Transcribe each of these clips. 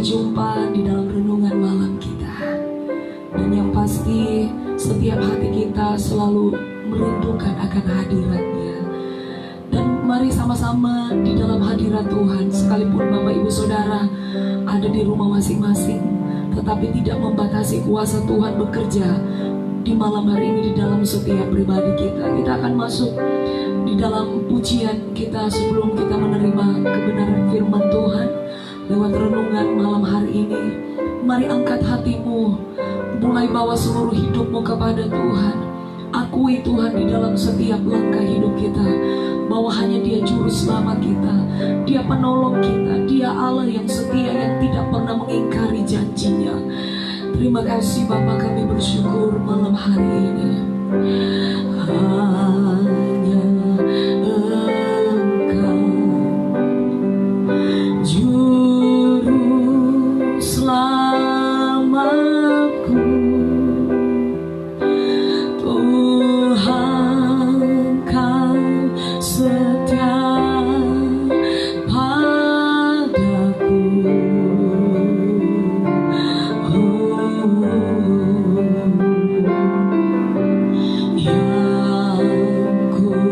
berjumpa di dalam renungan malam kita. Dan yang pasti setiap hati kita selalu merindukan akan hadirat-Nya. Dan mari sama-sama di dalam hadirat Tuhan, sekalipun Bapak Ibu Saudara ada di rumah masing-masing, tetapi tidak membatasi kuasa Tuhan bekerja di malam hari ini di dalam setiap pribadi kita. Kita akan masuk di dalam pujian kita sebelum kita menerima kebenaran firman Tuhan lewat renungan malam hari ini. Mari angkat hatimu, mulai bawa seluruh hidupmu kepada Tuhan. Akui Tuhan di dalam setiap langkah hidup kita, bahwa hanya Dia juru selamat kita, Dia penolong kita, Dia Allah yang setia, yang tidak pernah mengingkari janjinya. Terima kasih Bapa, kami bersyukur malam hari ini. Hanya Engkau juru selamatku, Tuhan Kau setia padaku. Yang ku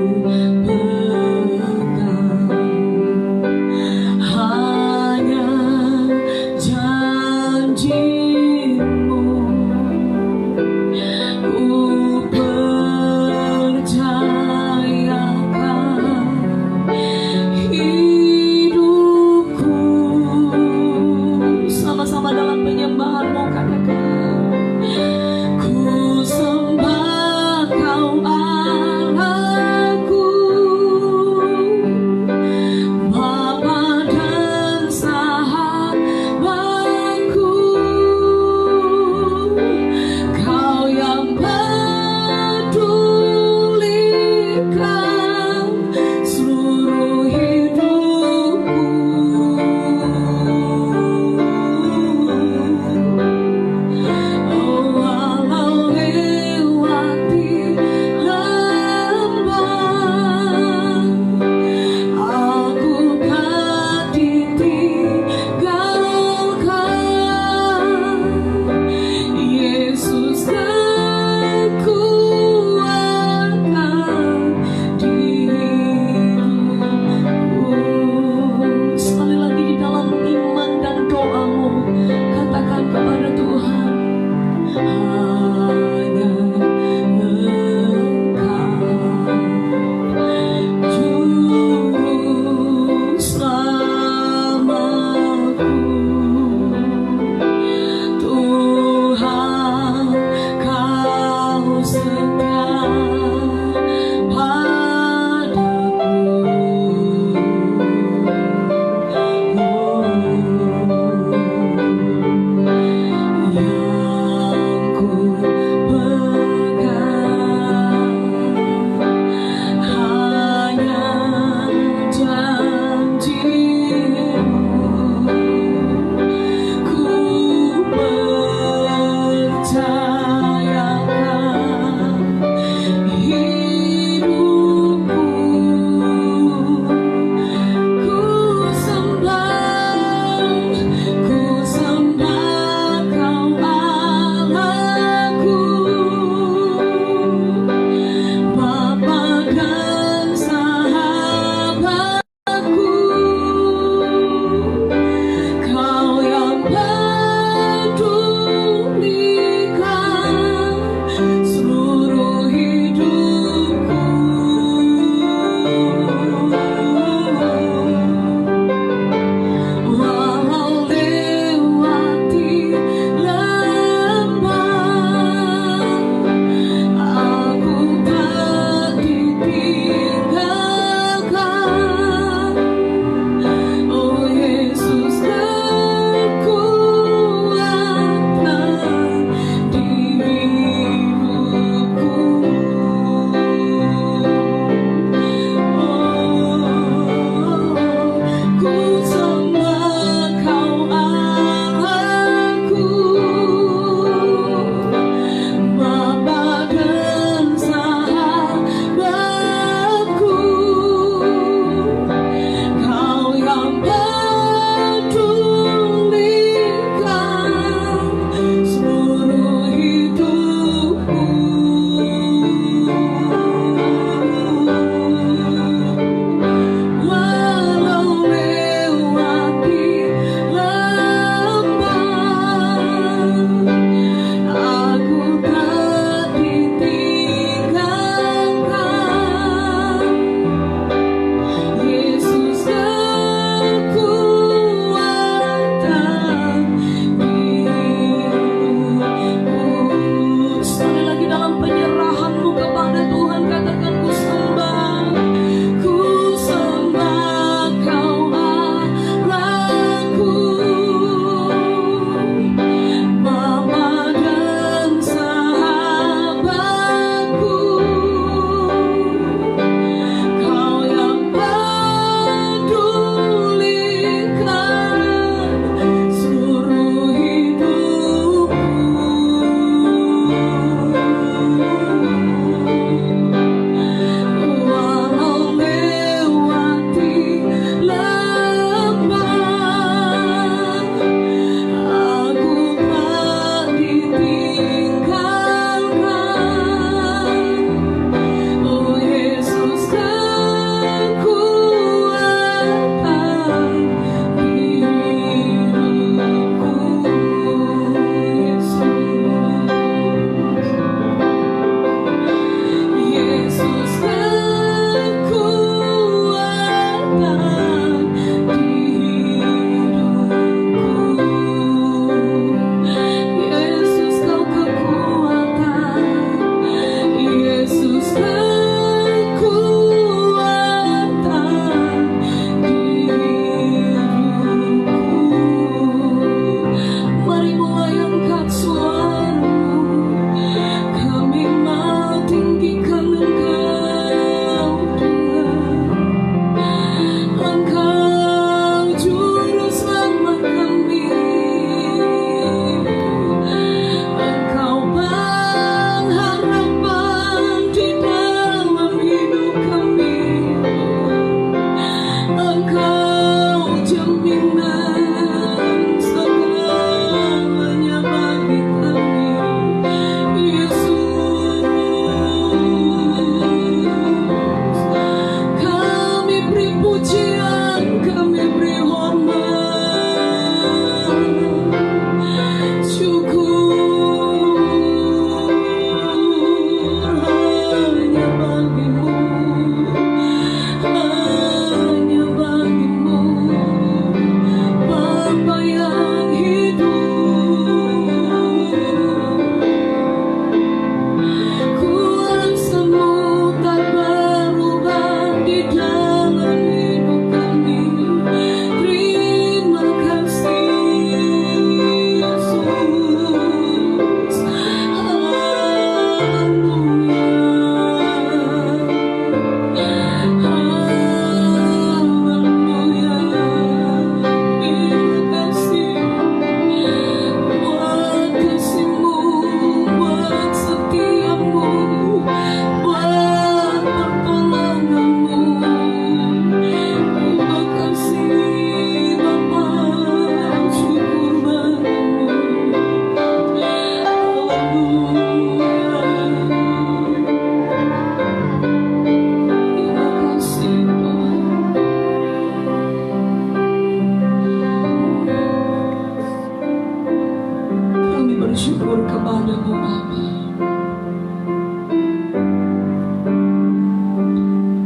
kepadamu Bapa.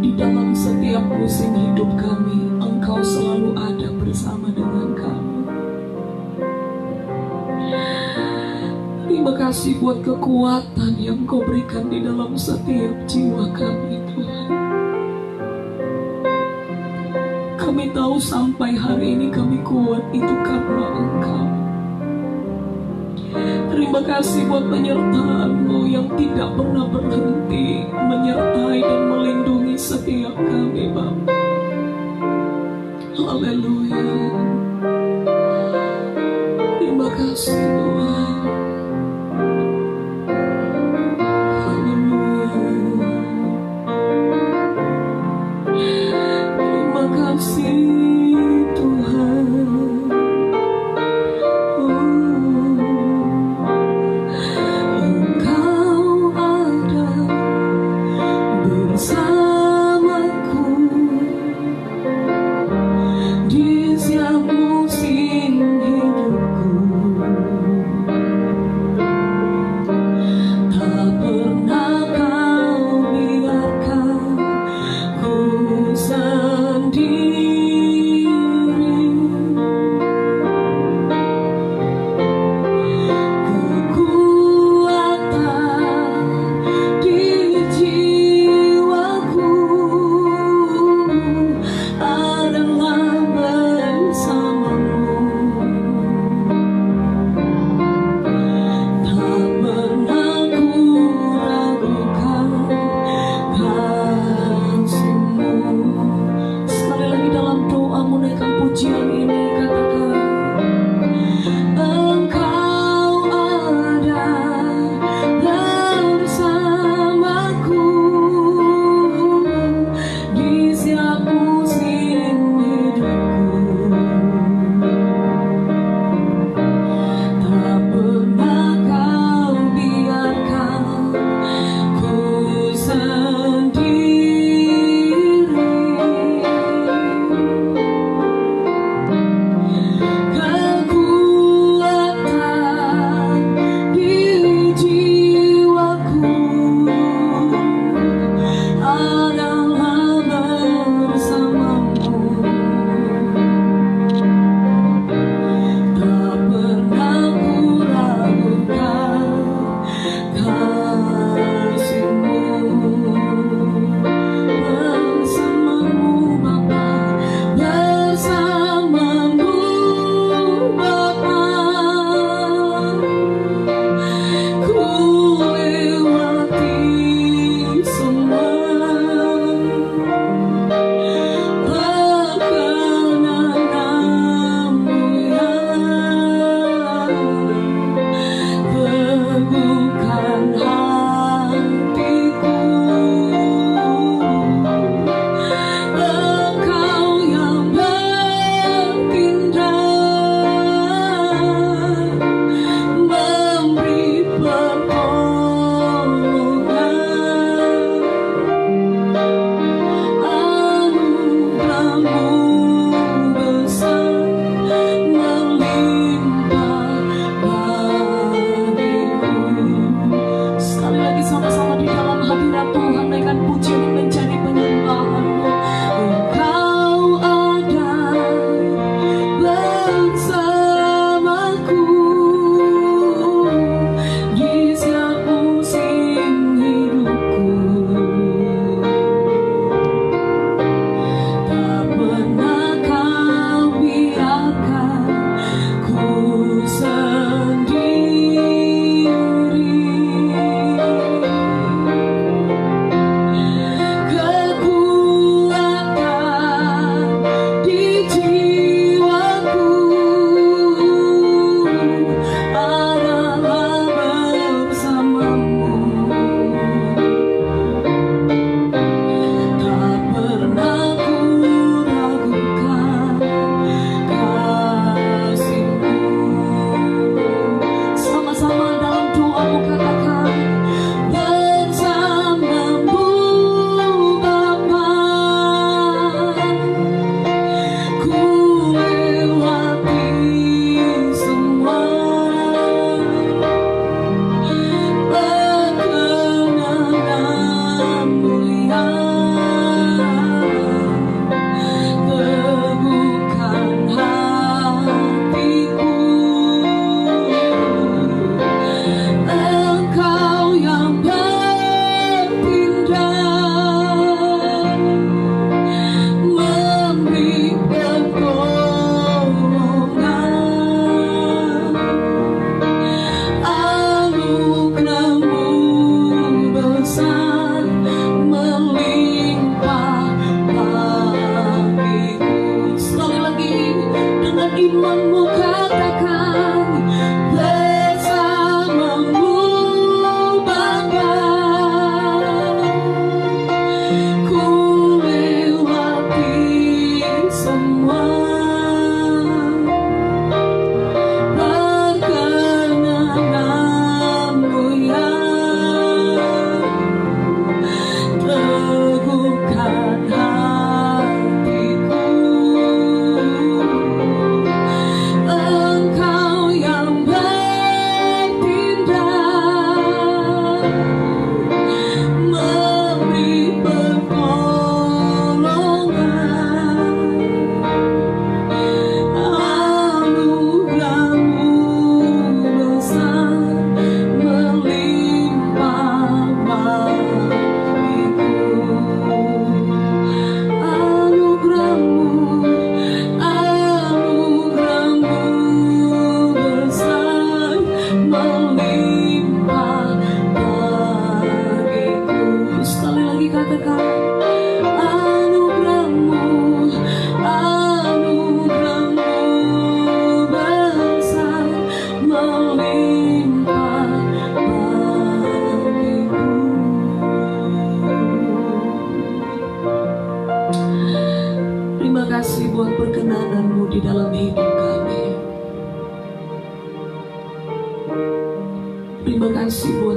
Di dalam setiap musim hidup kami, Engkau selalu ada bersama dengan kami. Terima kasih buat kekuatan yang Kau berikan di dalam setiap jiwa kami Tuhan. Kami tahu sampai hari ini kami kuat itu karena Engkau. Terima kasih buat penyertaan-Mu yang tidak pernah berhenti menyertai dan melindungi setiap kami Bapa. Haleluya. Terima kasih Tuhan.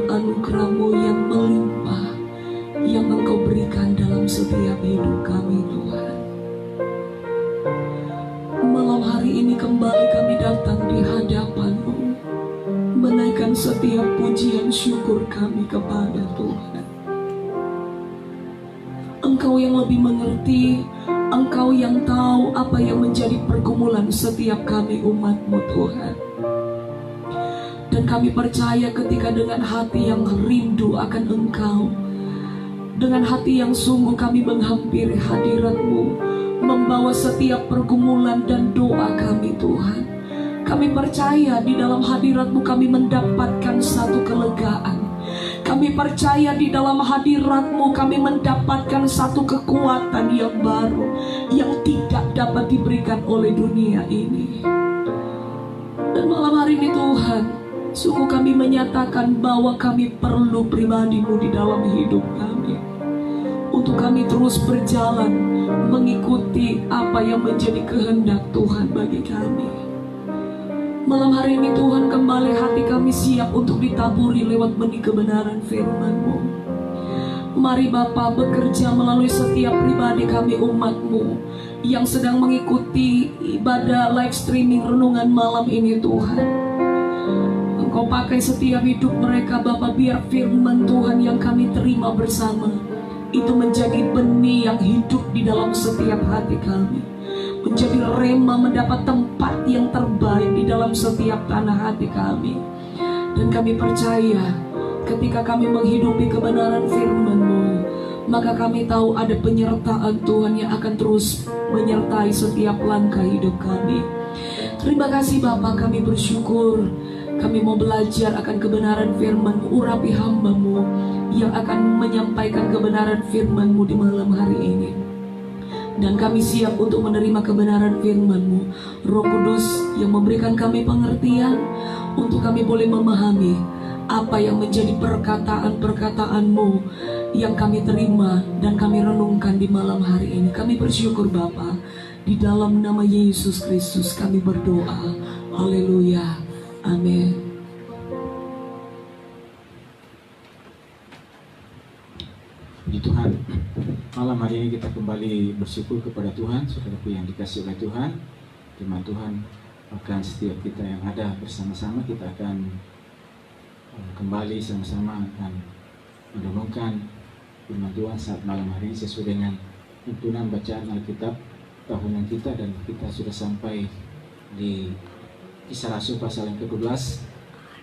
anugerah-Mu yang melimpah yang Engkau berikan dalam setiap hidup kami, Tuhan. Malam hari ini kembali kami datang di hadapan-Mu, menaikkan setiap pujian syukur kami kepada Tuhan. Engkau yang lebih mengerti, Engkau yang tahu apa yang menjadi pergumulan setiap kami umat-Mu, Tuhan. Dan kami percaya ketika dengan hati yang rindu akan Engkau, dengan hati yang sungguh kami menghampiri hadirat-Mu, membawa setiap pergumulan dan doa kami, Tuhan. Kami percaya di dalam hadirat-Mu kami mendapatkan satu kelegaan. Kami percaya di dalam hadirat-Mu kami mendapatkan satu kekuatan yang baru, yang tidak dapat diberikan oleh dunia ini. Dan malam hari ini Tuhan, sungguh kami menyatakan bahwa kami perlu pribadi-Mu di dalam hidup kami, untuk kami terus berjalan mengikuti apa yang menjadi kehendak Tuhan bagi kami. Malam hari ini Tuhan, kembali hati kami siap untuk ditaburi lewat benih kebenaran firman-Mu. Mari Bapa bekerja melalui setiap pribadi kami umat-Mu yang sedang mengikuti ibadah live streaming renungan malam ini, Tuhan. Engkau pakai setiap hidup mereka Bapa, biar firman Tuhan yang kami terima bersama itu menjadi benih yang hidup di dalam setiap hati kami, menjadi rema, mendapat tempat yang terbaik di dalam setiap tanah hati kami. Dan kami percaya ketika kami menghidupi kebenaran firman-Mu, maka kami tahu ada penyertaan Tuhan yang akan terus menyertai setiap langkah hidup kami. Terima kasih Bapa, kami bersyukur. Kami mau belajar akan kebenaran firman-Mu. Urapi hamba-Mu yang akan menyampaikan kebenaran firman-Mu di malam hari ini. Dan kami siap untuk menerima kebenaran firman-Mu. Roh Kudus yang memberikan kami pengertian untuk kami boleh memahami apa yang menjadi perkataan-perkataan-Mu yang kami terima dan kami renungkan di malam hari ini. Kami bersyukur Bapa, di dalam nama Yesus Kristus kami berdoa. Haleluya. Amin. Puji Tuhan, malam hari ini kita kembali bersyukur kepada Tuhan, saudaraku yang dikasihi oleh Tuhan. Firman Tuhan akan setiap kita yang ada bersama-sama, kita akan kembali sama-sama akan merenungkan firman Tuhan saat malam hari sesuai dengan tuntunan bacaan Alkitab tahunan kita. Dan kita sudah sampai di Kisah Rasul pasal yang ke-12,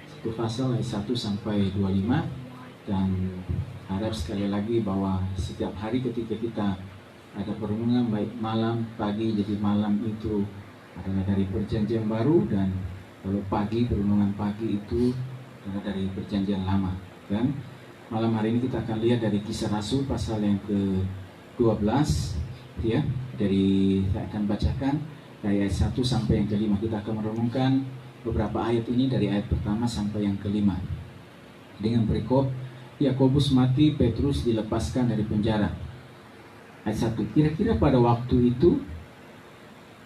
satu pasal ayat 1 sampai 25. Dan harap sekali lagi bahwa setiap hari ketika kita ada perenungan, baik malam, pagi, jadi malam itu adalah dari perjanjian baru, dan kalau pagi, perenungan pagi itu adalah dari perjanjian lama. Dan malam hari ini kita akan lihat dari Kisah Rasul pasal yang ke-12, ya, saya akan bacakan dari ayat 1 sampai yang ke-5. Kita akan merenungkan beberapa ayat ini dari ayat pertama sampai yang ke-5. Dengan perikop, Yakobus mati, Petrus dilepaskan dari penjara. Ayat 1. Kira-kira pada waktu itu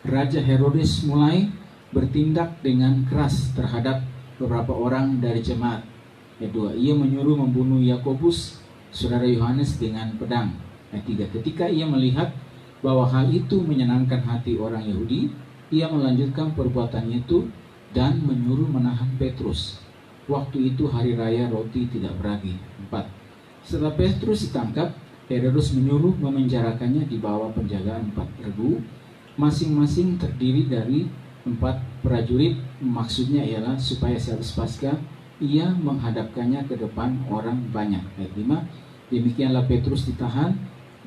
Raja Herodes mulai bertindak dengan keras terhadap beberapa orang dari jemaat. Ayat 2. Ia menyuruh membunuh Yakobus, saudara Yohanes, dengan pedang. Ayat 3. Ketika ia melihat bahwa hal itu menyenangkan hati orang Yahudi, ia melanjutkan perbuatannya itu dan menyuruh menahan Petrus. Waktu itu hari raya roti tidak beragi. 4. Setelah Petrus ditangkap, Herodes menyuruh memenjarakannya di bawah penjagaan 4 regu, masing-masing terdiri dari 4 prajurit. Maksudnya ialah supaya sehabis Paskah ia menghadapkannya ke depan orang banyak. Ayat 5. Demikianlah Petrus ditahan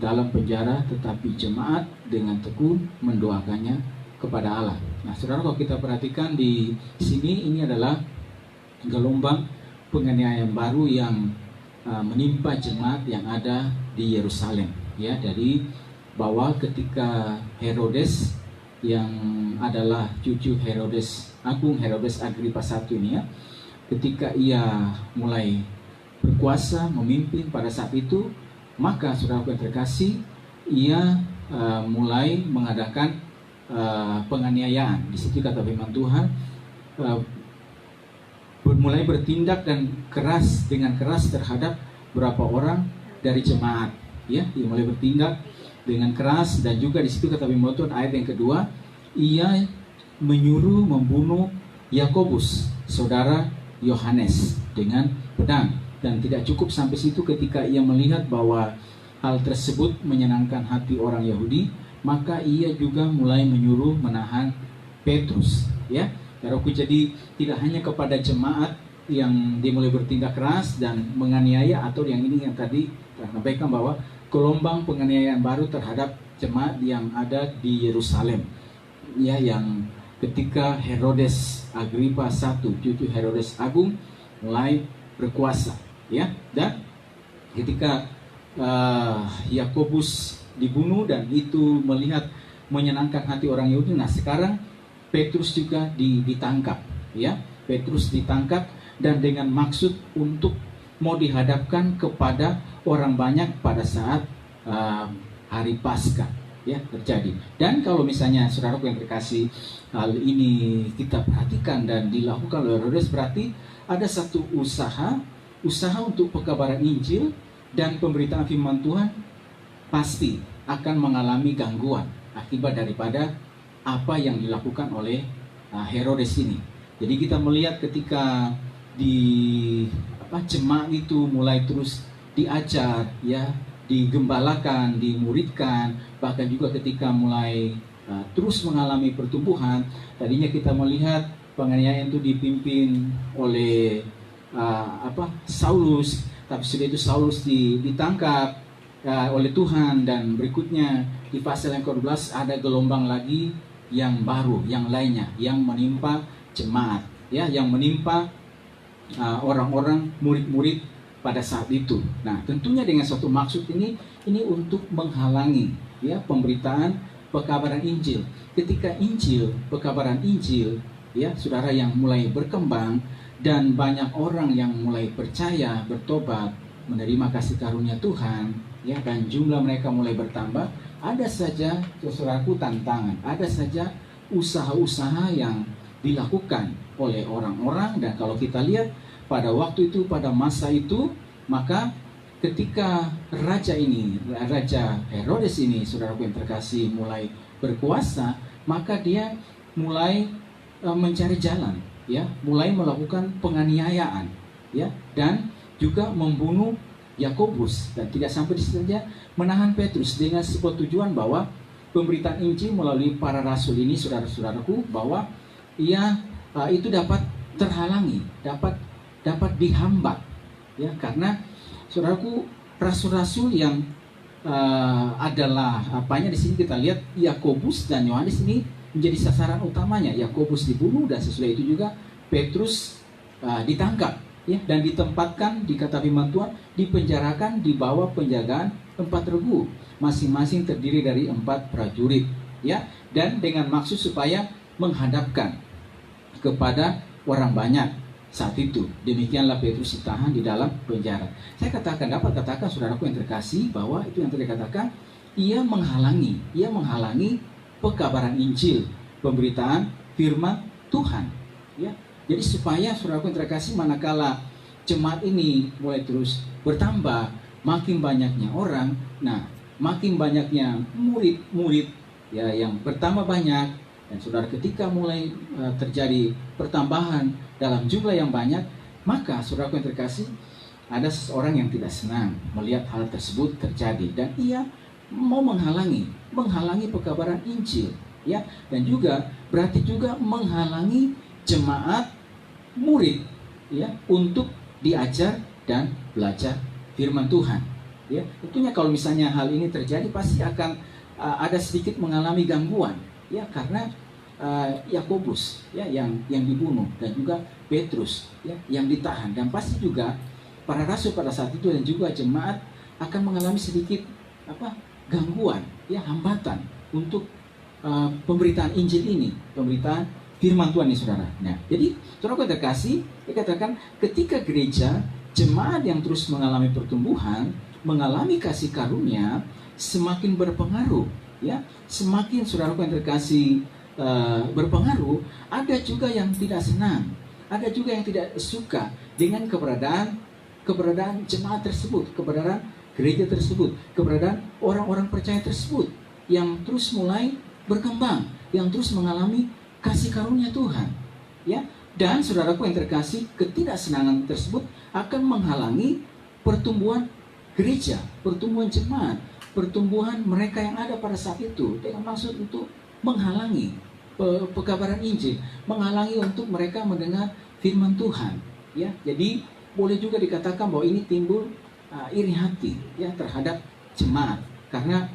dalam penjara, tetapi jemaat dengan tekun mendoakannya kepada Allah. Nah, saudara, kalau kita perhatikan di sini, ini adalah gelombang penganiayaan baru yang menimpa jemaat yang ada di Yerusalem. Ya, dari bahwa ketika Herodes yang adalah cucu Herodes Agung, Herodes Agripa I ini, ya, ketika ia mulai berkuasa memimpin pada saat itu, maka saudara yang terkasih, ia mulai mengadakan penganiayaan. Di situ kata firman Tuhan, mulai bertindak dan dengan keras terhadap beberapa orang dari jemaat. Ya, ia mulai bertindak dengan keras, dan juga di situ kata firman Tuhan ayat yang kedua, ia menyuruh membunuh Yakobus, saudara Yohanes, dengan pedang. Dan tidak cukup sampai situ, ketika ia melihat bahwa hal tersebut menyenangkan hati orang Yahudi, maka ia juga mulai menyuruh menahan Petrus. Ya, jadi tidak hanya kepada jemaat yang dia mulai bertindak keras dan menganiaya, atau yang ini yang tadi sampaikan bahwa gelombang penganiayaan baru terhadap jemaat yang ada di Yerusalem. Ya, yang ketika Herodes Agripa I, cucu Herodes Agung, mulai berkuasa. Ya, dan ketika Yakobus dibunuh dan itu menyenangkan hati orang Yahudi. Nah, sekarang Petrus juga ditangkap, ya. Petrus ditangkap dan dengan maksud untuk mau dihadapkan kepada orang banyak pada saat hari Paskah, ya, terjadi. Dan kalau misalnya saudaraku yang terkasih, hal ini kita perhatikan dan dilakukan oleh Herodes, berarti ada satu usaha untuk pekabaran Injil dan pemberitaan firman Tuhan pasti akan mengalami gangguan akibat daripada apa yang dilakukan oleh Herodes ini. Jadi kita melihat ketika jemaat itu mulai terus diajar, ya, digembalakan, dimuridkan, bahkan juga ketika mulai terus mengalami pertumbuhan. Tadinya kita melihat penganiayaan itu dipimpin oleh Saulus, tapi sudah itu Saulus ditangkap oleh Tuhan, dan berikutnya di pasal yang ke-12 ada gelombang lagi yang baru, yang lainnya, yang menimpa jemaat, ya, yang menimpa orang-orang murid-murid pada saat itu. Nah, tentunya dengan suatu maksud ini untuk menghalangi, ya, pemberitaan pekabaran Injil. Ketika pekabaran Injil, ya, saudara, yang mulai berkembang dan banyak orang yang mulai percaya, bertobat, menerima kasih karunia Tuhan, ya, dan jumlah mereka mulai bertambah, ada saja, saudaraku, tantangan, ada saja usaha-usaha yang dilakukan oleh orang-orang. Dan kalau kita lihat pada waktu itu, pada masa itu, maka ketika Raja Herodes ini, saudaraku yang terkasih, mulai berkuasa, maka dia mulai mencari jalan, ya, mulai melakukan penganiayaan, ya, dan juga membunuh Yakobus, dan tidak sampai di situ saja, menahan Petrus dengan sebuah tujuan bahwa pemberitaan Injil melalui para rasul ini, saudara-saudaraku, bahwa itu dapat terhalangi, dapat dihambat, ya, karena saudaraku, rasul-rasul yang adalah di sini kita lihat Yakobus dan Yohanes ini menjadi sasaran utamanya. Yakobus dibunuh dan sesudah itu juga Petrus ditangkap, ya, dan ditempatkan, dikata firman Tuhan, dipenjarakan di bawah penjagaan 4 regu, masing-masing terdiri dari 4 prajurit, ya, dan dengan maksud supaya menghadapkan kepada orang banyak saat itu. Demikianlah Petrus ditahan di dalam penjara. Saya dapat katakan saudaraku yang terkasih, bahwa itu yang tadi katakan, ia menghalangi pekabaran Injil, pemberitaan firman Tuhan, ya. Jadi supaya saudaraku yang terkasih, manakala jemaat ini mulai terus bertambah, makin banyaknya orang, nah, makin banyaknya murid-murid, ya, yang bertambah banyak, dan saudara, ketika mulai terjadi pertambahan dalam jumlah yang banyak, maka saudaraku yang terkasih, ada seseorang yang tidak senang melihat hal tersebut terjadi, dan ia mau menghalangi pekabaran Injil, ya, dan juga berarti juga menghalangi jemaat murid, ya, untuk diajar dan belajar firman Tuhan, ya. Tentunya kalau misalnya hal ini terjadi, pasti akan ada sedikit mengalami gangguan, ya, karena Yakobus, ya, yang dibunuh, dan juga Petrus, ya, yang ditahan, dan pasti juga para rasul pada saat itu dan juga jemaat akan mengalami sedikit gangguan, ya, hambatan untuk pemberitaan Injil ini, pemberitaan firman Tuhan ini, saudara. Nah, jadi saudara terkasih, dikatakan ketika gereja, jemaat yang terus mengalami pertumbuhan, mengalami kasih karunia, semakin berpengaruh, ya, semakin saudara yang terkasih berpengaruh, ada juga yang tidak senang, ada juga yang tidak suka dengan keberadaan jemaat tersebut, keberadaan gereja tersebut, keberadaan orang-orang percaya tersebut yang terus mulai berkembang, yang terus mengalami kasih karunia Tuhan. Ya, dan saudaraku yang terkasih, ketidaksenangan tersebut akan menghalangi pertumbuhan gereja, pertumbuhan jemaat, pertumbuhan mereka yang ada pada saat itu, dengan maksud untuk menghalangi pekabaran Injil, menghalangi untuk mereka mendengar firman Tuhan. Ya, jadi boleh juga dikatakan bahwa ini timbul iri hati ya terhadap jemaat karena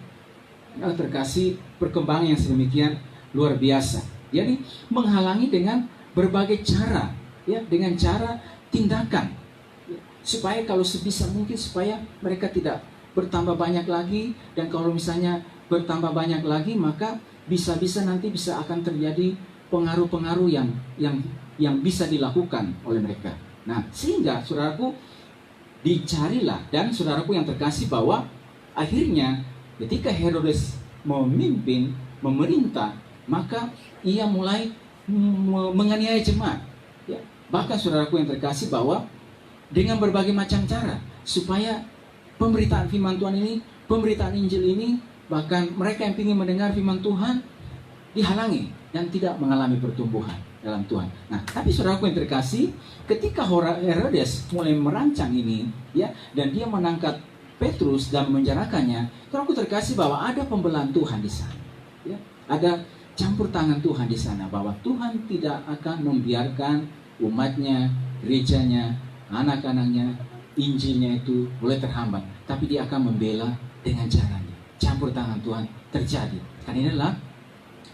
terkasih perkembangan yang sedemikian luar biasa. Jadi menghalangi dengan berbagai cara, ya, dengan cara tindakan, ya, supaya kalau sebisa mungkin supaya mereka tidak bertambah banyak lagi, dan kalau misalnya bertambah banyak lagi maka bisa-bisa nanti bisa akan terjadi pengaruh-pengaruh yang bisa dilakukan oleh mereka. Nah, sehingga saudaraku dicarilah, dan saudaraku yang terkasih, bahwa akhirnya ketika Herodes memimpin, memerintah, maka ia mulai menganiaya jemaat. Ya. Bahkan saudaraku yang terkasih, bahwa dengan berbagai macam cara supaya pemberitaan firman Tuhan ini, pemberitaan Injil ini, bahkan mereka yang ingin mendengar firman Tuhan dihalangi dan tidak mengalami pertumbuhan dalam Tuhan. Nah, tapi saudaraku yang terkasih, ketika Herodes mulai merancang ini, ya, dan dia menangkap Petrus dan memenjarakannya, saudaraku terkasih, bahwa ada pembelahan Tuhan di sana. Ya, ada campur tangan Tuhan di sana, bahwa Tuhan tidak akan membiarkan umatnya, gerejanya, anak-anaknya, Injilnya itu boleh terhambat, tapi dia akan membela dengan caranya. Campur tangan Tuhan terjadi. Karena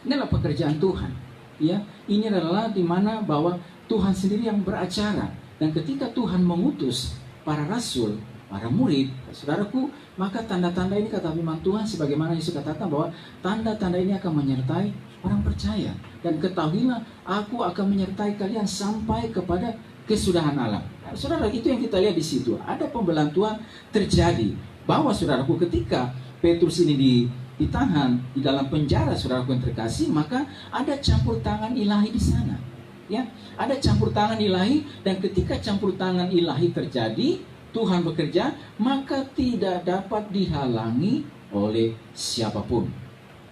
inilah pekerjaan Tuhan. Ya, ini adalah di mana bahwa Tuhan sendiri yang beracara, dan ketika Tuhan mengutus para rasul, para murid, saudaraku, maka tanda-tanda ini, kata firman Tuhan, sebagaimana Yesus katakan bahwa tanda-tanda ini akan menyertai orang percaya, dan ketahuilah aku akan menyertai kalian sampai kepada kesudahan alam. Nah, saudara, itu yang kita lihat di situ. Ada pembelahan Tuhan terjadi, bahwa saudaraku, ketika Petrus ini ditahan di dalam penjara, saudaraku yang terkasih, maka ada campur tangan ilahi di sana. Ya, ada campur tangan ilahi, dan ketika campur tangan ilahi terjadi, Tuhan bekerja, maka tidak dapat dihalangi oleh siapapun.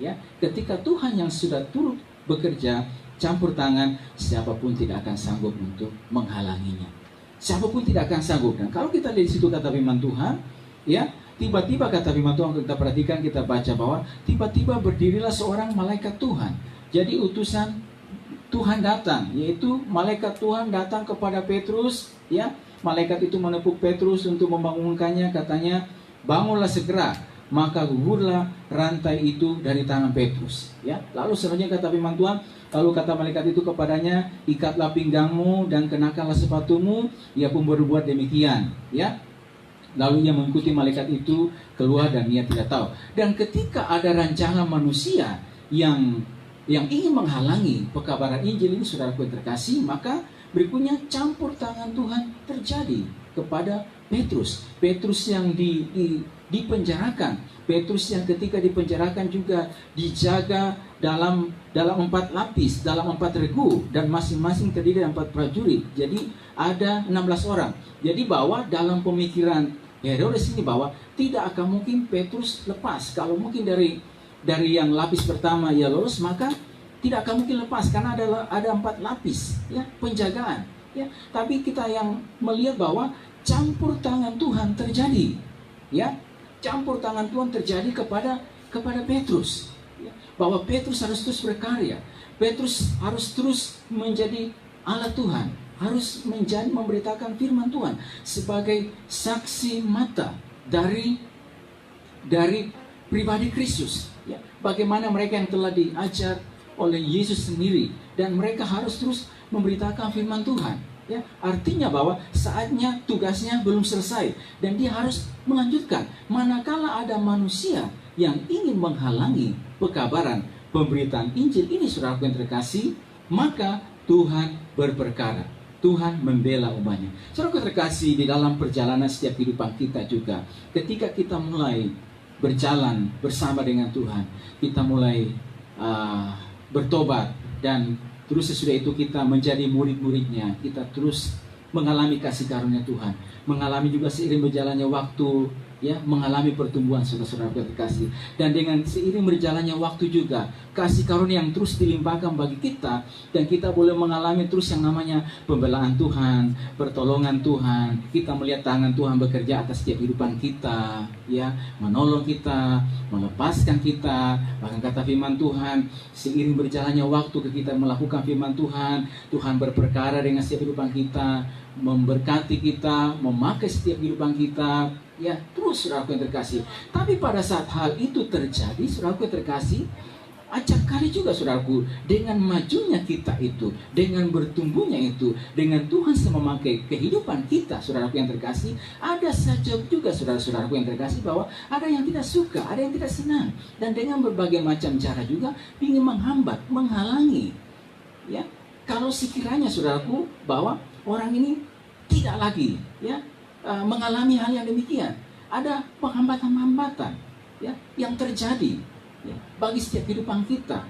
Ya, ketika Tuhan yang sudah turut bekerja, campur tangan, siapapun tidak akan sanggup untuk menghalanginya. Siapapun tidak akan sanggup. Dan kalau kita lihat di situ kata firman Tuhan, ya, tiba-tiba kata firman Tuhan, kita perhatikan, kita baca bahwa tiba-tiba berdirilah seorang malaikat Tuhan. Jadi utusan Tuhan datang, yaitu malaikat Tuhan datang kepada Petrus, ya. Malaikat itu menepuk Petrus untuk membangunkannya, katanya, bangunlah segera, maka gugurlah rantai itu dari tangan Petrus. Ya. Lalu selanjutnya kata firman Tuhan, lalu kata malaikat itu kepadanya, ikatlah pinggangmu dan kenakanlah sepatumu. Ia pun berbuat demikian. Ya. Lalu ia mengikuti malaikat itu keluar, dan ia tidak tahu. Dan ketika ada rancangan manusia yang ingin menghalangi pekabaran Injil ini, saudaraku yang terkasih, maka berikutnya campur tangan Tuhan terjadi kepada Petrus. Petrus yang dipenjarakan, Petrus yang ketika dipenjarakan juga dijaga dalam 4 lapis, dalam 4 regu, dan masing-masing terdiri dari 4 prajurit. Jadi ada 16 orang. Jadi bahwa dalam pemikiran Herodes ini, bahwa tidak akan mungkin Petrus lepas. Kalau mungkin dari yang lapis pertama ia lolos, maka tidak akan mungkin lepas, karena ada 4 lapis, ya, penjagaan, ya. Tapi kita yang melihat bahwa campur tangan Tuhan terjadi, ya, campur tangan Tuhan terjadi kepada Petrus, ya. Bahwa Petrus harus terus berkarya, Petrus harus terus menjadi alat Tuhan, harus memberitakan firman Tuhan sebagai saksi mata dari pribadi Kristus, ya. Bagaimana mereka yang telah diajar oleh Yesus sendiri, dan mereka harus terus memberitakan firman Tuhan, ya. Artinya bahwa saatnya, tugasnya belum selesai, dan dia harus melanjutkan. Manakala ada manusia yang ingin menghalangi pekabaran pemberitaan Injil ini, saudaraku yang terkasih, maka Tuhan berperkara, Tuhan membela umatnya. Saudaraku terkasih, di dalam perjalanan setiap kehidupan kita juga, ketika kita mulai berjalan bersama dengan Tuhan, kita mulai bertobat, dan Terus sesudah itu kita menjadi murid-muridnya, kita terus mengalami kasih karunia Tuhan, mengalami juga seiring berjalannya waktu, ya, mengalami pertumbuhan saudara-saudara terkasih. Dan dengan seiring berjalannya waktu juga kasih karunia yang terus dilimpahkan bagi kita, dan kita boleh mengalami terus yang namanya pembelaan Tuhan, pertolongan Tuhan. Kita melihat tangan Tuhan bekerja atas setiap kehidupan kita, ya, menolong kita, melepaskan kita. Bahkan kata firman Tuhan, seiring berjalannya waktu kita melakukan firman Tuhan, Tuhan berperkara dengan setiap kehidupan kita, memberkati kita, memakai setiap kehidupan kita, ya, terus saudaraku yang terkasih. Tapi pada saat hal itu terjadi, saudaraku yang terkasih, acap kali juga saudaraku, dengan majunya kita itu, dengan bertumbuhnya itu, dengan Tuhan memakai kehidupan kita, saudaraku yang terkasih, ada saja juga saudara-saudaraku yang terkasih bahwa ada yang tidak suka, ada yang tidak senang, dan dengan berbagai macam cara juga ingin menghambat, menghalangi, ya. Kalau sekiranya saudaraku bahwa orang ini tidak lagi, ya, mengalami hal yang demikian, ada penghambatan-penghambatan, ya, yang terjadi, ya, bagi setiap kehidupan kita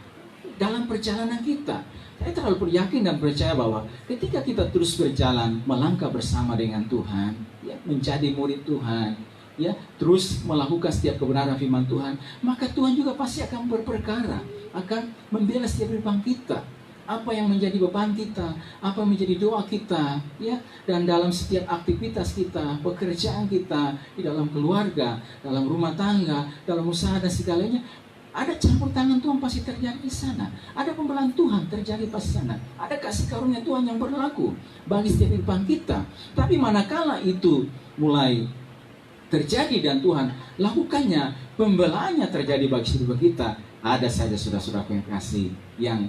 dalam perjalanan kita. Saya terlalu yakin dan percaya bahwa ketika kita terus berjalan melangkah bersama dengan Tuhan, ya, menjadi murid Tuhan, ya, terus melakukan setiap kebenaran firman Tuhan, maka Tuhan juga pasti akan berperkara, akan membela setiap kehidupan kita. Apa yang menjadi beban kita, apa yang menjadi doa kita, ya, dan dalam setiap aktivitas kita, pekerjaan kita, di dalam keluarga, dalam rumah tangga, dalam usaha dan segalanya, ada campur tangan Tuhan pasti terjadi di sana. Ada pembelaan Tuhan terjadi di sana. Ada kasih karunia Tuhan yang berlaku bagi setiap kehidupan kita. Tapi manakala itu mulai terjadi dan Tuhan lakukannya, pembelaannya terjadi bagi kehidupan kita, ada saja saudara-saudaraku yang kasih yang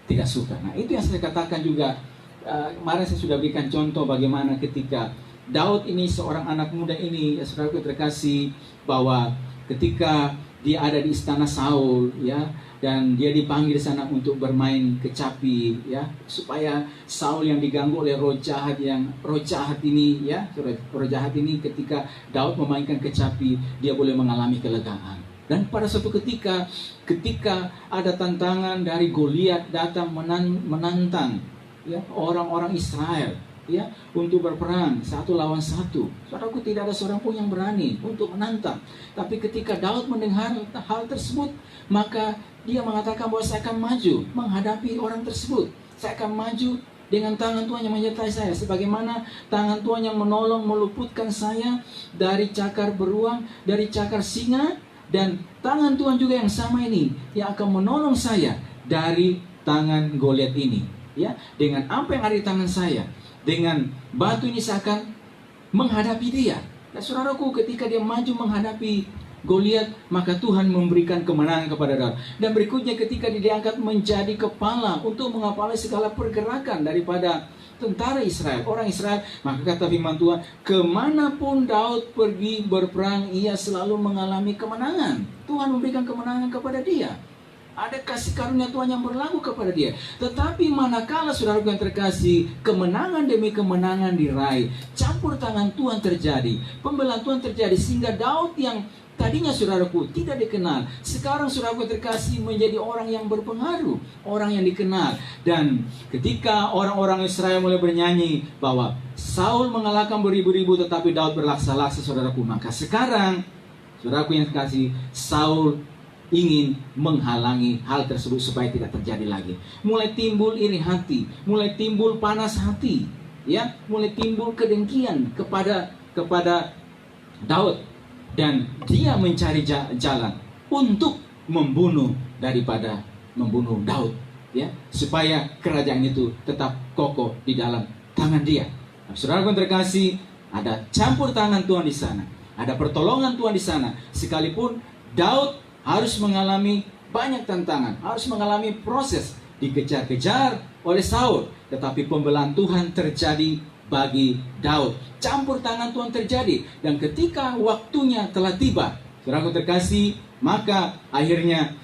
tidak suka. Nah, itu yang saya katakan juga. Kemarin saya sudah berikan contoh bagaimana ketika Daud ini, seorang anak muda ini, ya, saudaraku terkasih, bahwa ketika dia ada di istana Saul, ya, dan dia dipanggil di sana untuk bermain kecapi, ya, supaya Saul yang diganggu oleh roh jahat ini, ya, roh jahat ini, ketika Daud memainkan kecapi, dia boleh mengalami kelegaan. Dan pada suatu ketika ada tantangan dari Goliat datang menantang, ya, orang-orang Israel, ya, untuk berperang 1 lawan 1. Saudaraku, tidak ada seorang pun yang berani untuk menantang. Tapi ketika Daud mendengar hal tersebut, maka dia mengatakan bahwa saya akan maju menghadapi orang tersebut. Saya akan maju dengan tangan Tuhan yang menyertai saya, sebagaimana tangan Tuhan yang menolong meluputkan saya dari cakar beruang, dari cakar singa. Dan tangan Tuhan juga yang sama ini yang akan menolong saya dari tangan Goliat ini, ya. Dengan apa yang ada di tangan saya, dengan batu ini saya akan menghadapi dia. Dan saudaraku, ketika dia maju menghadapi Goliat, maka Tuhan memberikan kemenangan kepada Daud. Dan berikutnya ketika dia diangkat menjadi kepala untuk mengepalai segala pergerakan daripada tentara Israel, orang Israel, maka kata firman Tuhan, kemanapun Daud pergi berperang, ia selalu mengalami kemenangan. Tuhan memberikan kemenangan kepada dia. Ada kasih karunia Tuhan yang berlaku kepada dia. Tetapi manakala saudaraku yang terkasih, kemenangan demi kemenangan diraih, campur tangan Tuhan terjadi, pembelaan Tuhan terjadi, sehingga Daud yang tadinya saudaraku tidak dikenal, sekarang saudaraku terkasih menjadi orang yang berpengaruh, orang yang dikenal. Dan ketika orang-orang Israel mulai bernyanyi bahwa Saul mengalahkan beribu-ribu tetapi Daud berlaksa-laksa, saudaraku, maka sekarang saudaraku yang terkasih, Saul ingin menghalangi hal tersebut supaya tidak terjadi lagi. Mulai timbul iri hati, mulai timbul panas hati, ya, mulai timbul kedengkian kepada Daud. Dan dia mencari jalan untuk membunuh Daud, ya, supaya kerajaan itu tetap kokoh di dalam tangan dia. Nah, saudara yang terkasih, ada campur tangan Tuhan di sana, ada pertolongan Tuhan di sana. Sekalipun Daud harus mengalami banyak tantangan, harus mengalami proses, dikejar-kejar oleh Saul, tetapi pembelaan Tuhan terjadi bagi Daud. Campur tangan Tuhan terjadi. Dan ketika waktunya telah tiba, saudaraku terkasih, maka akhirnya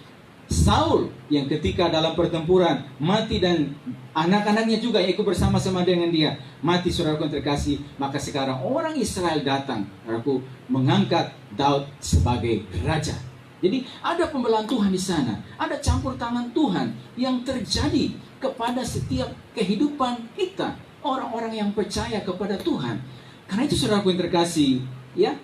Saul yang ketika dalam pertempuran mati dan anak-anaknya juga ikut bersama-sama dengan dia mati, saudaraku terkasih, maka sekarang orang Israel datang, saudaraku, mengangkat Daud sebagai raja. Jadi ada pembelaan Tuhan di sana, ada campur tangan Tuhan yang terjadi kepada setiap kehidupan kita, orang-orang yang percaya kepada Tuhan. Karena itu saudaraku yang terkasih, ya,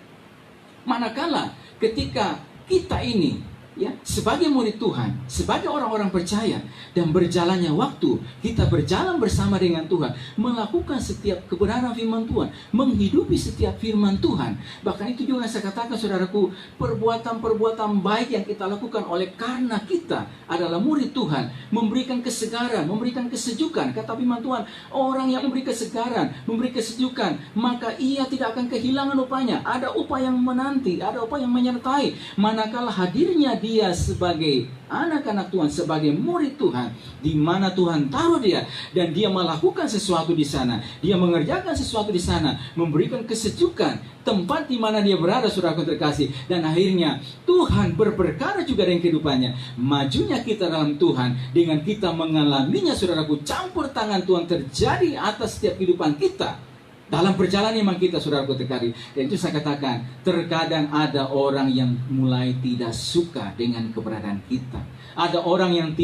manakala ketika kita ini, ya, sebagai murid Tuhan, sebagai orang-orang percaya, dan berjalannya waktu, kita berjalan bersama dengan Tuhan, melakukan setiap kebenaran firman Tuhan, menghidupi setiap firman Tuhan. Bahkan itu juga saya katakan saudaraku, perbuatan-perbuatan baik yang kita lakukan oleh karena kita adalah murid Tuhan, memberikan kesegaran, memberikan kesejukan. Kata firman Tuhan, orang yang memberi kesegaran, memberi kesejukan, maka ia tidak akan kehilangan upahnya. Ada upah yang menanti, ada upah yang menyertai. Manakala hadirnya dia sebagai anak-anak Tuhan, sebagai murid Tuhan, di mana Tuhan taruh dia, dan dia melakukan sesuatu di sana, dia mengerjakan sesuatu di sana, memberikan kesejukan tempat di mana dia berada, saudaraku terkasih, dan akhirnya Tuhan berperkara juga dengan kehidupannya. Majunya kita dalam Tuhan dengan kita mengalaminya, saudaraku, campur tangan Tuhan terjadi atas setiap kehidupan kita. Dalam perjalanan iman kita, saudaraku terkasih, dan itu saya katakan, terkadang ada orang yang mulai tidak suka dengan keberadaan kita. Ada orang yang